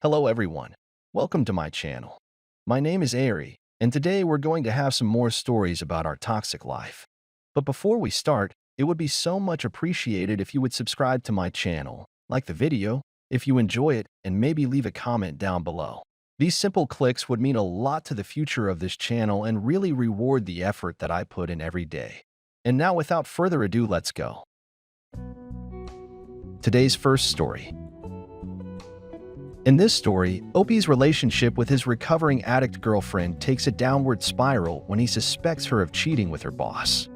Hello everyone, welcome to my channel. My name is Ari, and today we're going to have some more stories about our toxic life. But before we start, it would be so much appreciated if you would subscribe to my channel, like the video, if you enjoy it, and maybe leave a comment down below. These simple clicks would mean a lot to the future of this channel and really reward the effort that I put in every day. And now without further ado, let's go. Today's first story. In this story, Opie's relationship with his recovering addict girlfriend takes a downward spiral when he suspects her of cheating with her boss.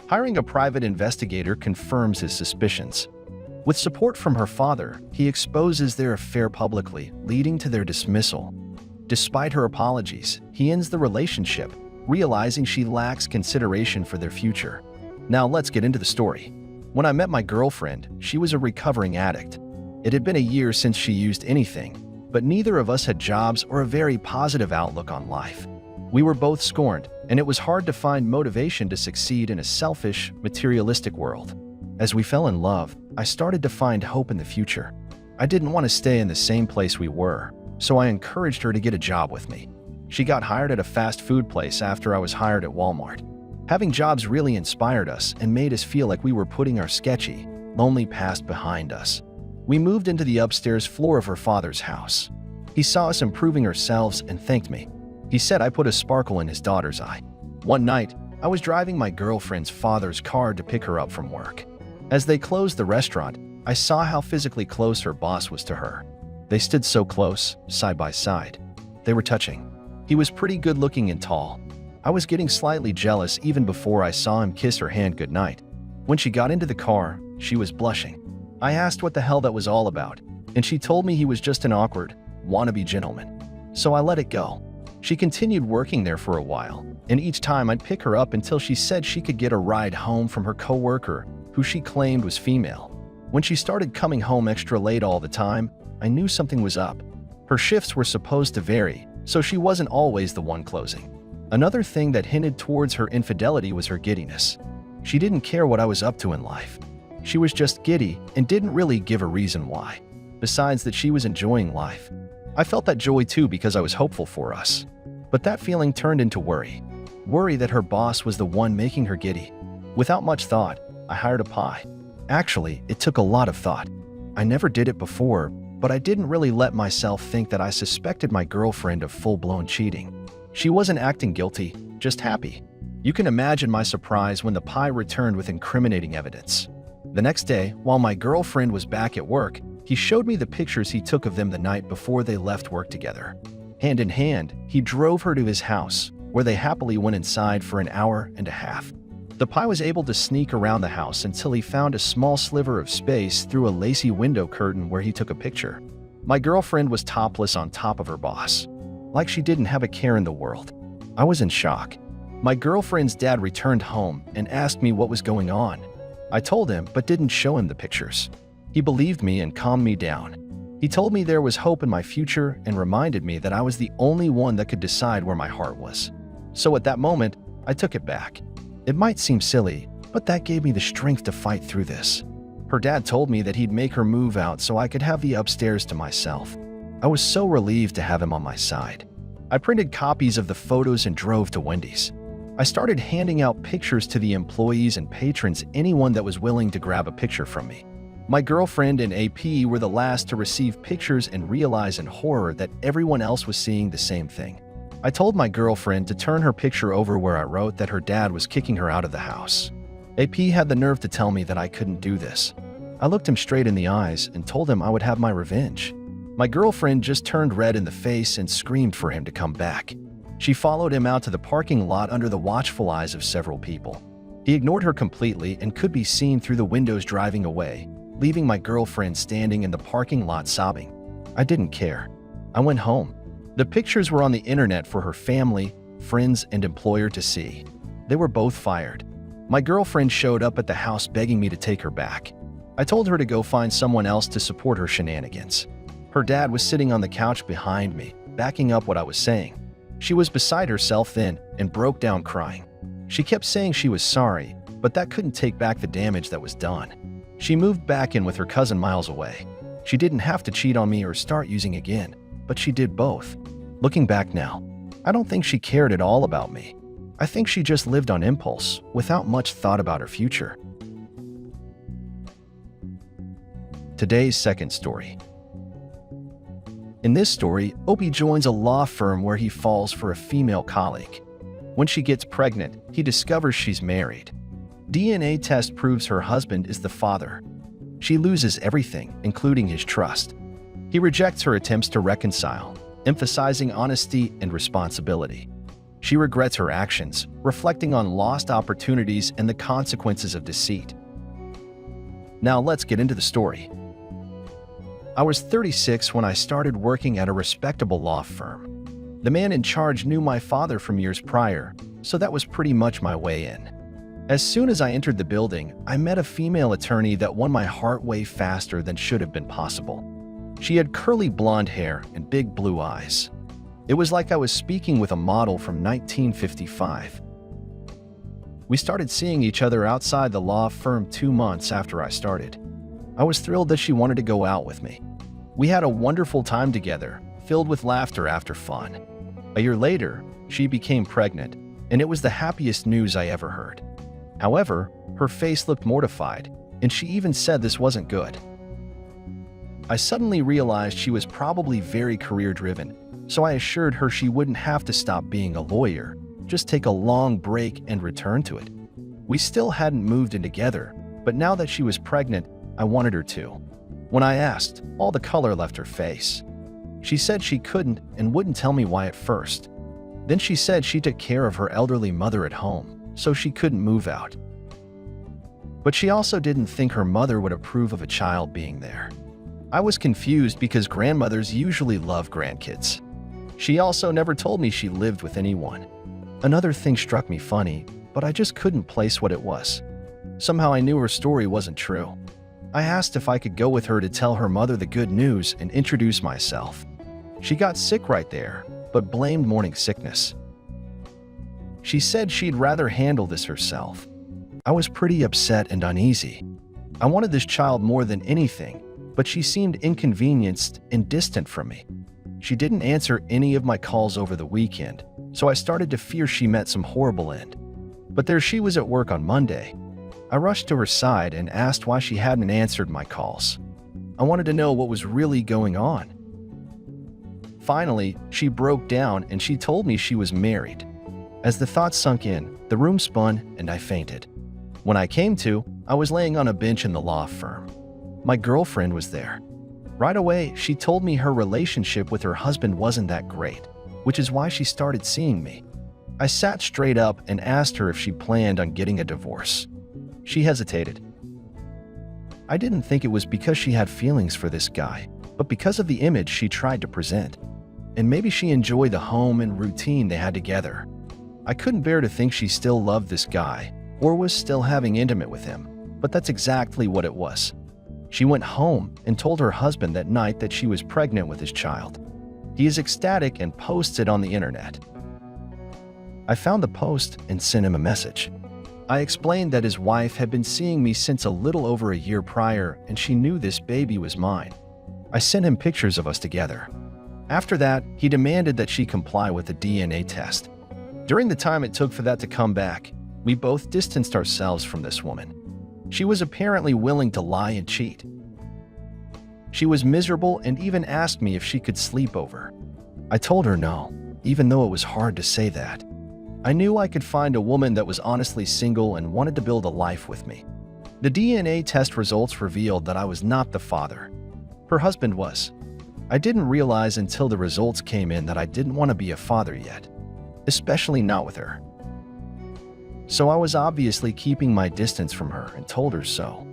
Hiring a private investigator confirms his suspicions. With support from her father, he exposes their affair publicly, leading to their dismissal. Despite her apologies, he ends the relationship, realizing she lacks consideration for their future. Now let's get into the story. When I met my girlfriend, she was a recovering addict. It had been a year since she used anything, but neither of us had jobs or a very positive outlook on life. We were both scorned, and it was hard to find motivation to succeed in a selfish, materialistic world. As we fell in love, I started to find hope in the future. I didn't want to stay in the same place we were, so I encouraged her to get a job with me. She got hired at a fast food place after I was hired at Walmart. Having jobs really inspired us and made us feel like we were putting our sketchy, lonely past behind us. We moved into the upstairs floor of her father's house. He saw us improving ourselves and thanked me. He said I put a sparkle in his daughter's eye. One night, I was driving my girlfriend's father's car to pick her up from work. As they closed the restaurant, I saw how physically close her boss was to her. They stood so close, side by side. They were touching. He was pretty good-looking and tall. I was getting slightly jealous even before I saw him kiss her hand goodnight. When she got into the car, she was blushing. I asked what the hell that was all about, and she told me he was just an awkward, wannabe gentleman. So I let it go. She continued working there for a while, and each time I'd pick her up until she said she could get a ride home from her coworker, who she claimed was female. When she started coming home extra late all the time, I knew something was up. Her shifts were supposed to vary, so she wasn't always the one closing. Another thing that hinted towards her infidelity was her giddiness. She didn't care what I was up to in life. She was just giddy and didn't really give a reason why, besides that she was enjoying life. I felt that joy too because I was hopeful for us. But that feeling turned into worry. Worry that her boss was the one making her giddy. Without much thought, I hired a pie. Actually, it took a lot of thought. I never did it before, but I didn't really let myself think that I suspected my girlfriend of full-blown cheating. She wasn't acting guilty, just happy. You can imagine my surprise when the pie returned with incriminating evidence. The next day, while my girlfriend was back at work, he showed me the pictures he took of them the night before they left work together. Hand in hand, he drove her to his house, where they happily went inside for an hour and a half. The pie was able to sneak around the house until he found a small sliver of space through a lacy window curtain where he took a picture. My girlfriend was topless on top of her boss, like she didn't have a care in the world. I was in shock. My girlfriend's dad returned home and asked me what was going on. I told him, but didn't show him the pictures. He believed me and calmed me down. He told me there was hope in my future and reminded me that I was the only one that could decide where my heart was. So at that moment, I took it back. It might seem silly, but that gave me the strength to fight through this. Her dad told me that he'd make her move out so I could have the upstairs to myself. I was so relieved to have him on my side. I printed copies of the photos and drove to Wendy's. I started handing out pictures to the employees and patrons, anyone that was willing to grab a picture from me. My girlfriend and AP were the last to receive pictures and realize in horror that everyone else was seeing the same thing. I told my girlfriend to turn her picture over where I wrote that her dad was kicking her out of the house. AP had the nerve to tell me that I couldn't do this. I looked him straight in the eyes and told him I would have my revenge. My girlfriend just turned red in the face and screamed for him to come back. She followed him out to the parking lot under the watchful eyes of several people. He ignored her completely and could be seen through the windows driving away, leaving my girlfriend standing in the parking lot sobbing. I didn't care. I went home. The pictures were on the internet for her family, friends, and employer to see. They were both fired. My girlfriend showed up at the house begging me to take her back. I told her to go find someone else to support her shenanigans. Her dad was sitting on the couch behind me, backing up what I was saying. She was beside herself then and broke down crying. She kept saying she was sorry, but that couldn't take back the damage that was done. She moved back in with her cousin miles away. She didn't have to cheat on me or start using again. but she did both. Looking back now, I don't think she cared at all about me. I think she just lived on impulse, without much thought about her future. Today's second story. In this story, Opie joins a law firm where he falls for a female colleague. When she gets pregnant, he discovers she's married. DNA test proves her husband is the father. She loses everything, including his trust. He rejects her attempts to reconcile, emphasizing honesty and responsibility. She regrets her actions, reflecting on lost opportunities and the consequences of deceit. Now let's get into the story. I was 36 when I started working at a respectable law firm. The man in charge knew my father from years prior, so that was pretty much my way in. As soon as I entered the building, I met a female attorney that won my heart way faster than should have been possible. She had curly blonde hair and big blue eyes. It was like I was speaking with a model from 1955. We started seeing each other outside the law firm 2 months after I started. I was thrilled that she wanted to go out with me. We had a wonderful time together, filled with laughter after fun. A year later, she became pregnant, and it was the happiest news I ever heard. However, her face looked mortified, and she even said this wasn't good. I suddenly realized she was probably very career-driven, so I assured her she wouldn't have to stop being a lawyer, just take a long break and return to it. We still hadn't moved in together, but now that she was pregnant, I wanted her to. When I asked, all the color left her face. She said she couldn't and wouldn't tell me why at first. Then she said she took care of her elderly mother at home, so she couldn't move out. But she also didn't think her mother would approve of a child being there. I was confused because grandmothers usually love grandkids. She also never told me she lived with anyone. Another thing struck me funny, but I just couldn't place what it was. Somehow I knew her story wasn't true. I asked if I could go with her to tell her mother the good news and introduce myself. She got sick right there, but blamed morning sickness. She said she'd rather handle this herself. I was pretty upset and uneasy. I wanted this child more than anything, but she seemed inconvenienced and distant from me. She didn't answer any of my calls over the weekend, so I started to fear she met some horrible end. But there she was at work on Monday. I rushed to her side and asked why she hadn't answered my calls. I wanted to know what was really going on. Finally, she broke down and she told me she was married. As the thought sunk in, the room spun and I fainted. When I came to, I was laying on a bench in the law firm. My girlfriend was there. Right away, she told me her relationship with her husband wasn't that great, which is why she started seeing me. I sat straight up and asked her if she planned on getting a divorce. She hesitated. I didn't think it was because she had feelings for this guy, but because of the image she tried to present. And maybe she enjoyed the home and routine they had together. I couldn't bear to think she still loved this guy or was still having intimate with him, but that's exactly what it was. She went home and told her husband that night that she was pregnant with his child. He is ecstatic and posts it on the internet. I found the post and sent him a message. I explained that his wife had been seeing me since a little over a year prior and she knew this baby was mine. I sent him pictures of us together. After that, he demanded that she comply with the DNA test. During the time it took for that to come back, we both distanced ourselves from this woman. She was apparently willing to lie and cheat. She was miserable and even asked me if she could sleep over. I told her no, even though it was hard to say that. I knew I could find a woman that was honestly single and wanted to build a life with me. The DNA test results revealed that I was not the father. Her husband was. I didn't realize until the results came in that I didn't want to be a father yet, especially not with her. So I was obviously keeping my distance from her and told her so.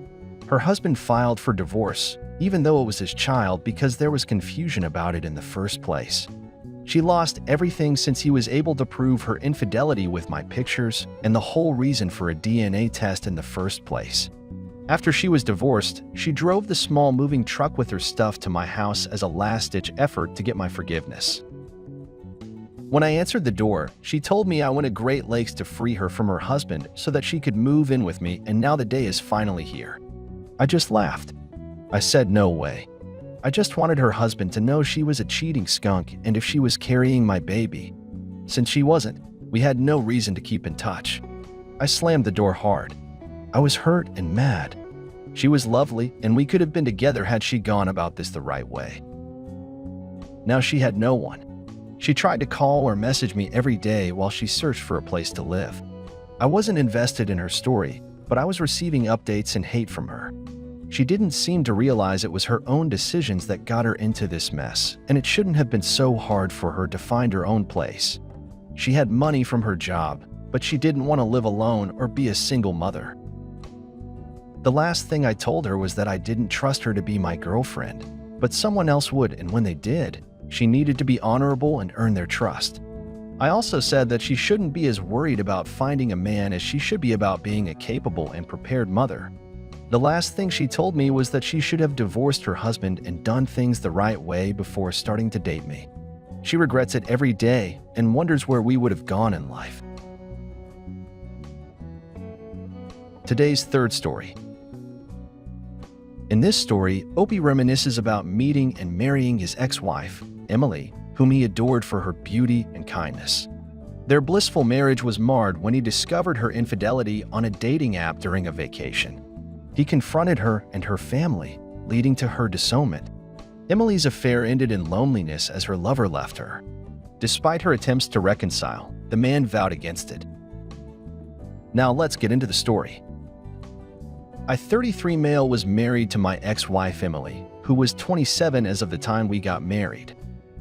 Her husband filed for divorce, even though it was his child, because there was confusion about it in the first place. She lost everything since he was able to prove her infidelity with my pictures and the whole reason for a DNA test in the first place. After she was divorced, she drove the small moving truck with her stuff to my house as a last-ditch effort to get my forgiveness. When I answered the door, she told me I went to Great Lakes to free her from her husband so that she could move in with me, and now the day is finally here. I just laughed. I said no way. I just wanted her husband to know she was a cheating skunk and if she was carrying my baby. Since she wasn't, we had no reason to keep in touch. I slammed the door hard. I was hurt and mad. She was lovely, and we could have been together had she gone about this the right way. Now she had no one. She tried to call or message me every day while she searched for a place to live. I wasn't invested in her story, but I was receiving updates and hate from her. She didn't seem to realize it was her own decisions that got her into this mess, and it shouldn't have been so hard for her to find her own place. She had money from her job, but she didn't want to live alone or be a single mother. The last thing I told her was that I didn't trust her to be my girlfriend, but someone else would, and when they did, she needed to be honorable and earn their trust. I also said that she shouldn't be as worried about finding a man as she should be about being a capable and prepared mother. The last thing she told me was that she should have divorced her husband and done things the right way before starting to date me. She regrets it every day and wonders where we would have gone in life. Today's third story. In this story, Opie reminisces about meeting and marrying his ex-wife, Emily, whom he adored for her beauty and kindness. Their blissful marriage was marred when he discovered her infidelity on a dating app during a vacation. He confronted her and her family, leading to her disownment. Emily's affair ended in loneliness as her lover left her. Despite her attempts to reconcile, the man vowed against it. Now let's get into the story. A 33 male was married to my ex-wife Emily, who was 27 as of the time we got married.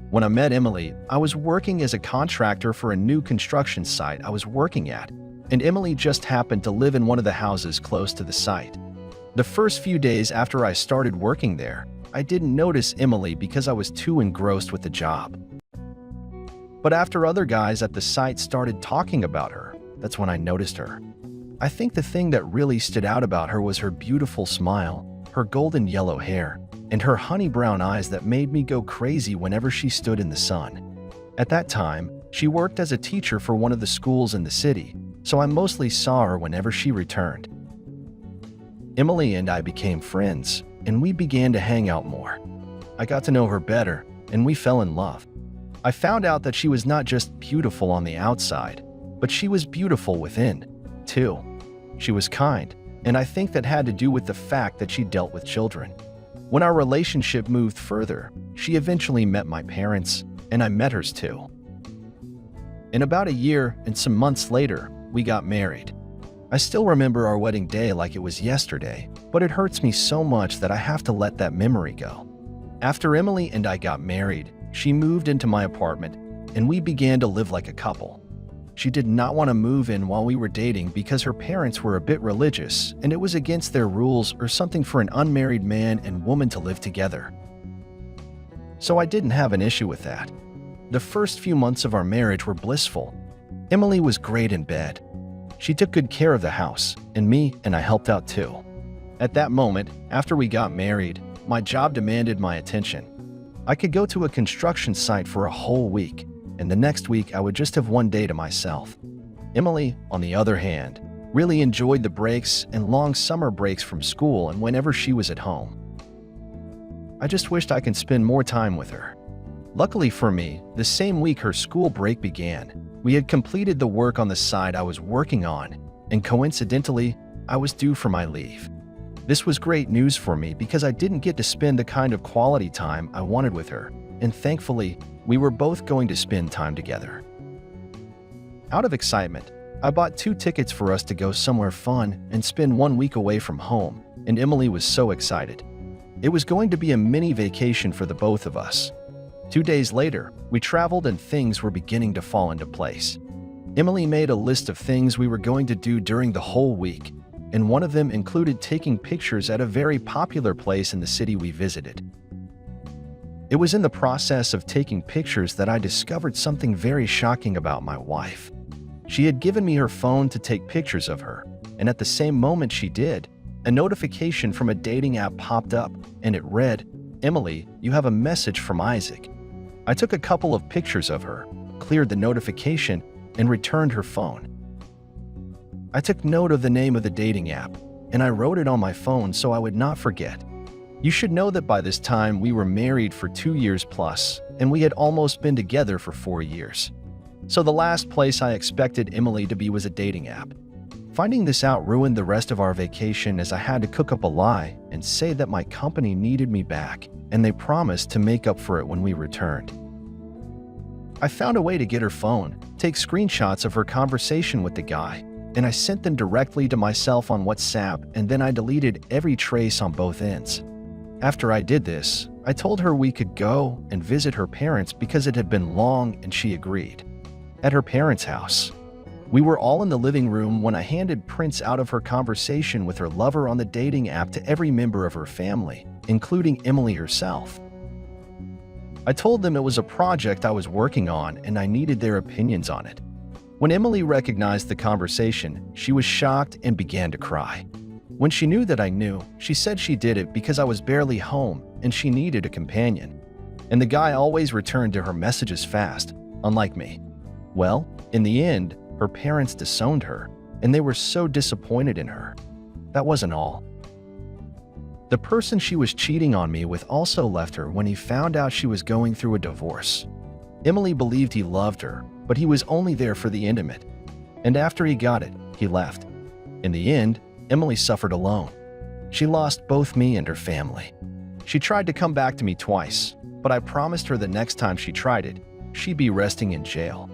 When I met Emily, I was working as a contractor for a new construction site I was working at, and Emily just happened to live in one of the houses close to the site. The first few days after I started working there, I didn't notice Emily because I was too engrossed with the job. But after other guys at the site started talking about her, that's when I noticed her. I think the thing that really stood out about her was her beautiful smile, her golden yellow hair, and her honey brown eyes that made me go crazy whenever she stood in the sun. At that time, she worked as a teacher for one of the schools in the city, so I mostly saw her whenever she returned. Emily and I became friends, and we began to hang out more. I got to know her better, and we fell in love. I found out that she was not just beautiful on the outside, but she was beautiful within, too. She was kind, and I think that had to do with the fact that she dealt with children. When our relationship moved further, she eventually met my parents, and I met hers too. In about a year and some months later, we got married. I still remember our wedding day like it was yesterday, but it hurts me so much that I have to let that memory go. After Emily and I got married, she moved into my apartment, and we began to live like a couple. She did not want to move in while we were dating because her parents were a bit religious, and it was against their rules or something for an unmarried man and woman to live together. So I didn't have an issue with that. The first few months of our marriage were blissful. Emily was great in bed. She took good care of the house, and me and I helped out too. At that moment, after we got married, my job demanded my attention. I could go to a construction site for a whole week, and the next week I would just have one day to myself. Emily, on the other hand, really enjoyed the breaks and long summer breaks from school and whenever she was at home. I just wished I could spend more time with her. Luckily for me, the same week her school break began, we had completed the work on the side I was working on, and coincidentally, I was due for my leave. This was great news for me because I didn't get to spend the kind of quality time I wanted with her, and thankfully, we were both going to spend time together. Out of excitement, I bought 2 tickets for us to go somewhere fun and spend 1 week away from home, and Emily was so excited. It was going to be a mini vacation for the both of us. 2 days later, we traveled and things were beginning to fall into place. Emily made a list of things we were going to do during the whole week, and one of them included taking pictures at a very popular place in the city we visited. It was in the process of taking pictures that I discovered something very shocking about my wife. She had given me her phone to take pictures of her, and at the same moment she did, a notification from a dating app popped up, and it read, "Emily, you have a message from Isaac." I took a couple of pictures of her, cleared the notification, and returned her phone. I took note of the name of the dating app, and I wrote it on my phone so I would not forget. You should know that by this time we were married for 2 years plus, and we had almost been together for 4 years. So the last place I expected Emily to be was a dating app. Finding this out ruined the rest of our vacation as I had to cook up a lie and say that my company needed me back, and they promised to make up for it when we returned. I found a way to get her phone, take screenshots of her conversation with the guy, and I sent them directly to myself on WhatsApp, and then I deleted every trace on both ends. After I did this, I told her we could go and visit her parents because it had been long, and she agreed. At her parents' house, we were all in the living room when I handed prints out of her conversation with her lover on the dating app to every member of her family, including Emily herself. I told them it was a project I was working on and I needed their opinions on it. When Emily recognized the conversation, she was shocked and began to cry. When she knew that I knew, she said she did it because I was barely home and she needed a companion. And the guy always returned to her messages fast, unlike me. Well, in the end, her parents disowned her, and they were so disappointed in her. That wasn't all. The person she was cheating on me with also left her when he found out she was going through a divorce. Emily believed he loved her, but he was only there for the intimate. And after he got it, he left. In the end, Emily suffered alone. She lost both me and her family. She tried to come back to me twice, but I promised her the next time she tried it, she'd be resting in jail.